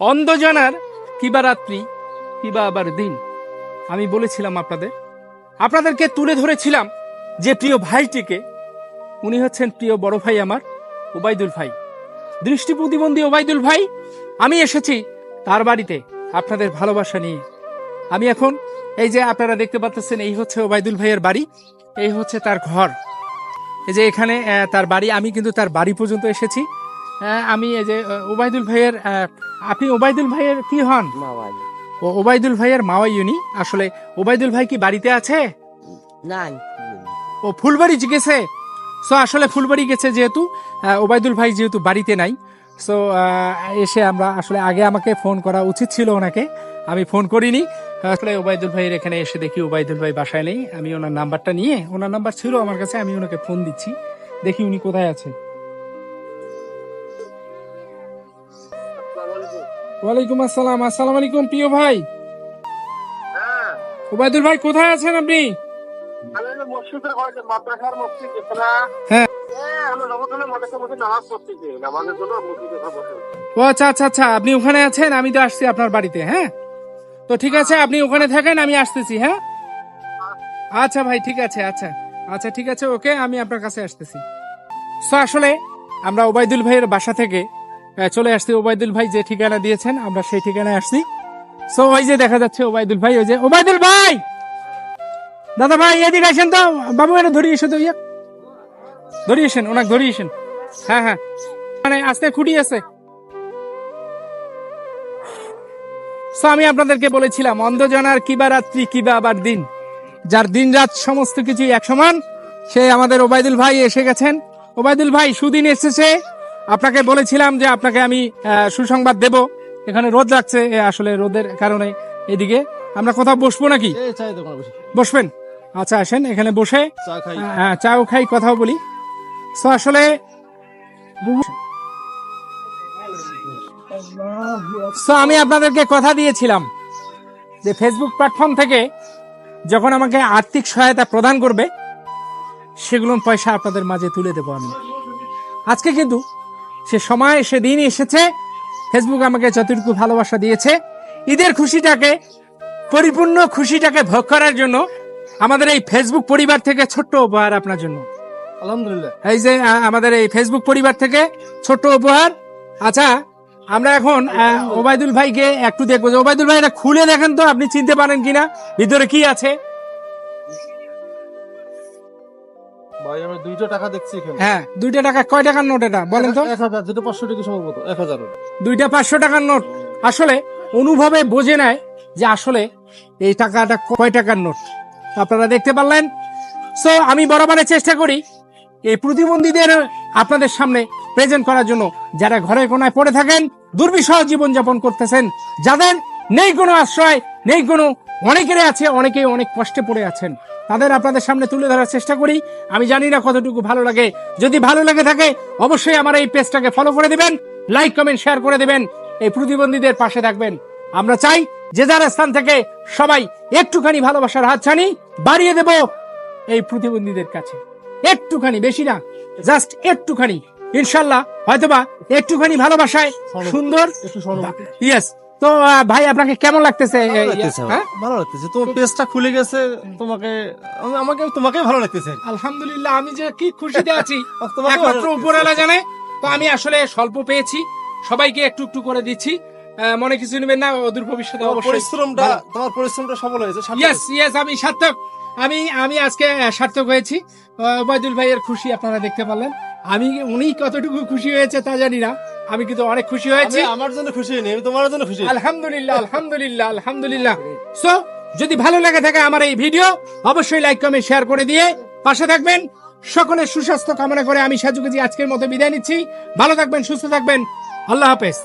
অন্ধজনার কিবা রাত্রি কিবা আবার দিন। আমি বলেছিলাম আপনাদেরকে তুলে ধরেছিলাম যে প্রিয় ভাইটিকে, উনি হচ্ছেন প্রিয় বড় ভাই আমার ওবায়দুল ভাই, দৃষ্টি প্রতিবন্ধী ওবায়দুল ভাই। আমি এসেছি তার বাড়িতে আপনাদের ভালোবাসা নিয়ে। আমি এখন এই যে আপনারা দেখতে পাচ্ছেন, এই হচ্ছে ওবায়দুল ভাইয়ের বাড়ি, এই হচ্ছে তার ঘর, এই যে এখানে তার বাড়ি। আমি কিন্তু তার বাড়ি পর্যন্ত এসেছি। আমি এই যে ওবায়দুল ভাইয়ের, আপনি ওবায়দুল ভাইয়ের কি হন? ও ওবায়দুল ভাইয়ের মাওয়াই উনি। আসলে ওবায়দুল ভাই কি বাড়িতে আছে? না, ও ফুলবাড়ি গেছে। সো আসলে ফুলবাড়ি গেছে যেহেতু, ওবায়দুল ভাই যেহেতু বাড়িতে নাই, সো এসে আমরা আসলে আগে আমাকে ফোন করা উচিত ছিল ওনাকে, আমি ফোন করিনি। আসলে ওবায়দুল ভাইয়ের এখানে এসে দেখি ওবায়দুল ভাই বাসায় নেই। আমি ওনার নাম্বারটা নিয়ে, ওনার নাম্বার ছিল আমার কাছে, আমি ওনাকে ফোন দিচ্ছি, দেখি উনি কোথায় আছে। ওয়ালাইকুম আসসালাম। আসসালামু আলাইকুম প্রিয় ভাই। ওবায়দুল ভাই কোথায় আছেন আপনি? হ্যাঁ। ও আচ্ছা আচ্ছা আচ্ছা, আপনি ওখানে আছেন, আমি তো আসছি আপনার বাড়িতে। হ্যাঁ, তো ঠিক আছে, আপনি ওখানে থাকেন, আমি আসতেছি। হ্যাঁ, আচ্ছা ভাই, ঠিক আছে। আচ্ছা আচ্ছা, ঠিক আছে, ওকে, আমি আপনার কাছে আসতেছি। সো আসলে আমরা ওবায়দুল ভাইয়ের বাসা থেকে চলে আসছি। ওবায়দুল ভাই যে ঠিকানা দিয়েছেন, আমরা সেই ঠিকানায় আসছি। সো ওই যে দেখা যাচ্ছে ওবায়দুল ভাই, ওই যে ওবায়দুল ভাই, দাদা ভাই এদিকে আসেন তো, বাবু এটা ধরিয়েছেন তো, ধরিয়েছেন, ওনাকে ধরিয়েছেন। হ্যাঁ হ্যাঁ, মানে আজকে খুঁটি আছে। সো আমি আপনাদেরকে বলেছিলাম, অন্ধজনার কিবা রাত্রি কিবা আবার দিন, যার দিন রাত সমস্ত কিছু এক সমান, সে আমাদের ওবায়দুল ভাই এসে গেছেন। ওবায়দুল ভাই সুদিন এসেছে। আপনাকে বলেছিলাম যে আপনাকে আমি সুসংবাদ দেব। এখানে রোদ লাগছে, আসলে রোদের কারণে এদিকে আমরা কোথাও বসবো নাকি? বসবেন? আচ্ছা আসেন, এখানে বসে চাও খাই, কথাও বলি। সো আসলে আমি আপনাদেরকে কথা দিয়েছিলাম যে ফেসবুক প্ল্যাটফর্ম থেকে যখন আমাকে আর্থিক সহায়তা প্রদান করবে, সেগুলোর পয়সা আপনাদের মাঝে তুলে দেবো আমি। আজকে কিন্তু সে সময়, সেদিন এসেছে। ফেসবুক আমাকে যতটুকু ভালোবাসা দিয়েছে, ঈদের খুশিটাকে, পরিপূর্ণ খুশিটাকে ভোগ করার জন্য আমাদের এই ফেসবুক পরিবার থেকে ছোট্ট উপহার আপনার জন্য। আলহামদুলিল্লাহ। এই যে আমাদের এই ফেসবুক পরিবার থেকে ছোট্ট উপহার। আচ্ছা, আমরা এখন ওবায়দুল ভাইকে একটু দেখবো যে ওবায়দুল ভাই এটা খুলে দেখেন তো, আপনি চিনতে পারেন কিনা ভিতরে কি আছে। ভাই আমি 2টা টাকা দেখছি এখানে। হ্যাঁ, 2টা টাকা। কয় টাকার নোট এটা বলেন তো? 1000, যেটা 500 টাকা সম্ভবত 1000। 2টা 500 টাকার নোট। আসলে অনুভবে বোঝে নেয় যে আসলে এই টাকাটা কয় টাকার নোট। আপনারা দেখতে পারলেন। সো আমি বরাবরের চেষ্টা করি এই প্রতিবন্ধীদের আপনাদের সামনে প্রেজেন্ট করার জন্য, যারা ঘরে কোনায় পড়ে থাকেন, দুর্বিষহ জীবনযাপন করতেছেন, যাদের নেই কোনো আশ্রয়, নেই কোনো, অনেকেরই আছে, অনেকেই অনেক কষ্টে পড়ে আছেন, তাদের আপনাদের সামনে তুলে ধরার চেষ্টা করি। আমি জানি না কতটুকু ভালো লাগে। যদি ভালো লেগে থাকে অবশ্যই আমার এই পেজটাকে ফলো করে দিবেন, লাইক কমেন্ট শেয়ার করে দিবেন, এই প্রতিবন্ধীদের পাশে থাকবেন। আমরা চাই যে যার স্থান থেকে সবাই একটুখানি ভালোবাসার হাতছানি বাড়িয়ে দেব এই প্রতিবন্ধীদের কাছে। একটুখানি, বেশি না, জাস্ট একটুখানি। ইনশাল্লাহ হয়তোবা একটুখানি ভালোবাসায় সুন্দর। ইয়েস। তো ভাই আপনাকে কেমন লাগতেছে? ভালো লাগতেছে, তোমার পেজটা খুলে গেছে, তোমাকে ভালো লাগতেছে। আলহামদুলিল্লাহ, আমি যে কি খুশিতে আছি একমাত্র উপরওয়ালা জানে। তো আমি আসলে স্বল্প পেয়েছি, সবাইকে একটু একটু করে দিচ্ছি, মনে কিছু নেবেন না। অদূর ভবিষ্যতে অবশ্যই তোমার পরিশ্রমটা সফল হয়েছে। ইয়েস ইয়েস, আমি সার্থক, আমি আজকে সার্থক হয়েছি। ওবায়দুল ভাইয়ের খুশি আপনারা দেখতে পারলেন। উনি কতটুকু খুশি হয়েছে তা জানি না, আমি কিন্তু অনেক খুশি হয়েছি। আমার জন্য খুশি হয়নি, আমি তোমার জন্য খুশি। আলহামদুলিল্লাহ আলহামদুলিল্লাহ আলহামদুলিল্লাহ। সো যদি ভালো লাগে থাকে আমার এই ভিডিও, অবশ্যই লাইক কমেন্ট শেয়ার করে দিয়ে পাশে থাকবেন। সকলের সুস্বাস্থ্য কামনা করে আমি সাজু কাজী আজকের মতো বিদায় নিচ্ছি। ভালো থাকবেন, সুস্থ থাকবেন, আল্লাহ হাফেজ।